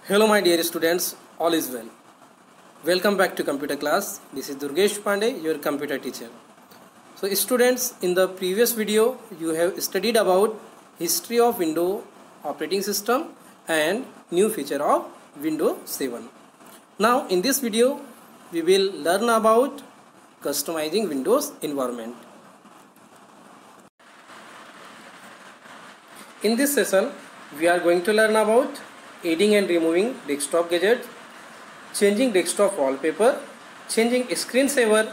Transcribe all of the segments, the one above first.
Hello my dear students, all is well. Welcome back to computer class. This is Durgesh Pandey, your computer teacher. So students, in the previous video you have studied about history of Windows operating system and new feature of Windows 7. Now in this video we will learn about customizing Windows environment. In this session we are going to learn about adding and removing desktop gadgets, changing desktop wallpaper, changing screensaver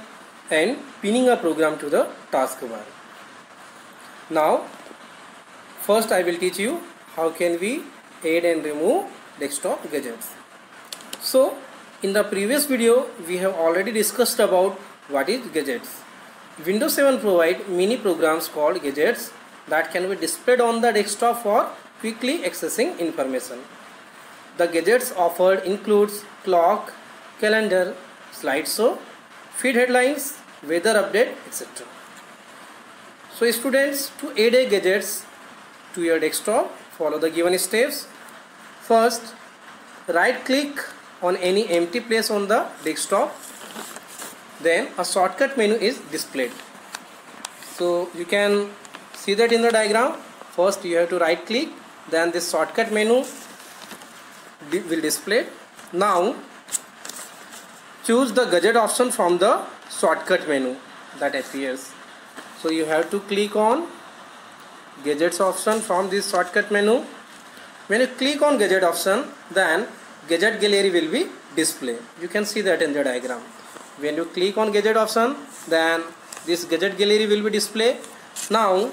and pinning a program to the taskbar. Now first I will teach you how can we add and remove desktop gadgets. So in the previous video we have already discussed about what is gadgets. Windows 7 provides many programs called gadgets that can be displayed on the desktop for quickly accessing information. The gadgets offered includes clock, calendar, slideshow, feed headlines, weather update, etc. So students, to add a gadgets to your desktop, follow the given steps. First, right click on any empty place on the desktop. Then a shortcut menu is displayed. So you can see that in the diagram. First you have to right click, then this shortcut menu will display. Now choose the gadget option from the shortcut menu that appears. So you have to click on gadgets option from this shortcut menu. When you click on gadget option, then gadget gallery will be displayed. You can see that in the diagram. When you click on gadget option, then this gadget gallery will be displayed. Now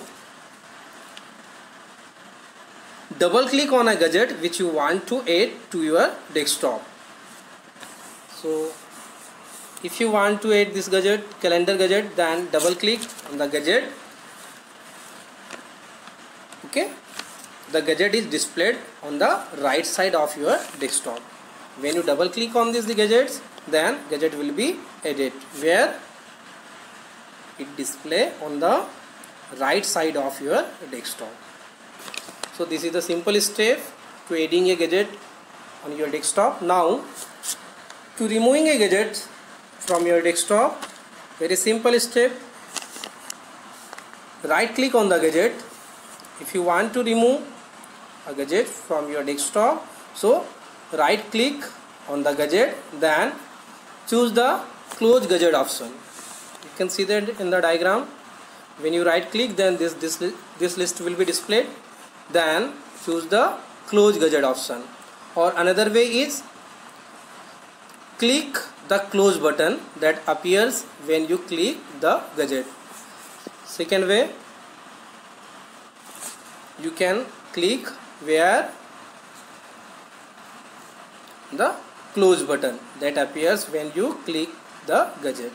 double click on a gadget which you want to add to your desktop. So if you want to add this gadget, calendar gadget, then double click on the gadget. Okay, the gadget is displayed on the right side of your desktop. When you double click on the gadgets, then gadget will be added where it display on the right side of your desktop. So this is the simple step to adding a gadget on your desktop. Now to removing a gadget from your desktop, very simple step. Right click on the gadget. If you want to remove a gadget from your desktop, so right click on the gadget, then choose the close gadget option. You can see that in the diagram. When you right click, then this list will be displayed. Then choose the close gadget option, or another way is click the close button that appears when you click the gadget. Second way, you can click where the close button that appears when you click the gadget.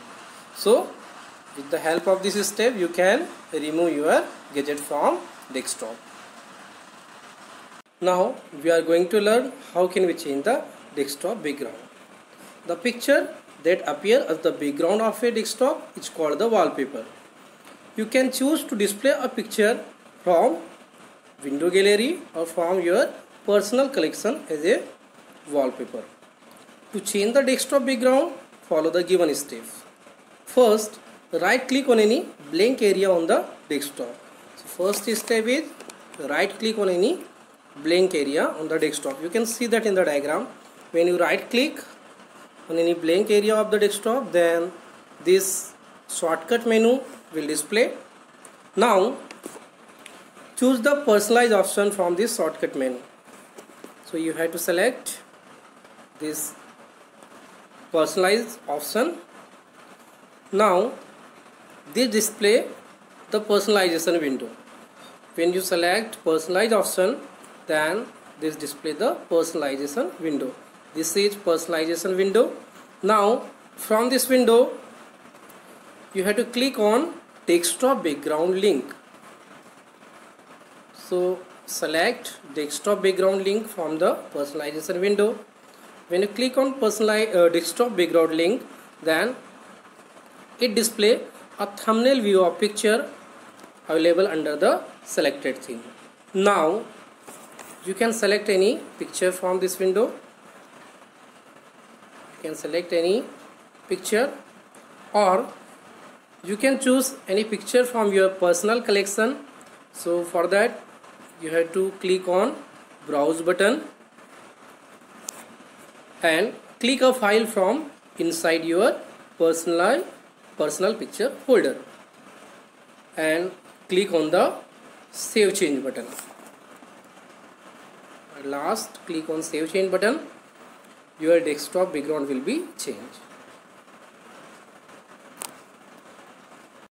So with the help of this step you can remove your gadget from desktop. Now we are going to learn how can we change the desktop background. The picture that appears as the background of a desktop is called the wallpaper. You can choose to display a picture from window gallery or from your personal collection as a wallpaper. To change the desktop background, follow the given steps. First, right click on any blank area on the desktop. So first step is right click on any blank area on the desktop. You can see that in the diagram. When you right click on any blank area of the desktop, then this shortcut menu will display. Now choose the personalize option from this shortcut menu. So you have to select this personalize option. Now this display the personalization window. When you select personalize option, then this display the personalization window. This is personalization window. Now from this window you have to click on desktop background link. So select desktop background link from the personalization window. When you click on desktop background link, then it display a thumbnail view of picture available under the selected theme. Now you can select any picture from this window. can select any picture, or you can choose any picture from your personal collection. So for that you have to click on browse button and click a file from inside your personal picture folder and click on the save change button. At last click on save change button. Your desktop background will be changed.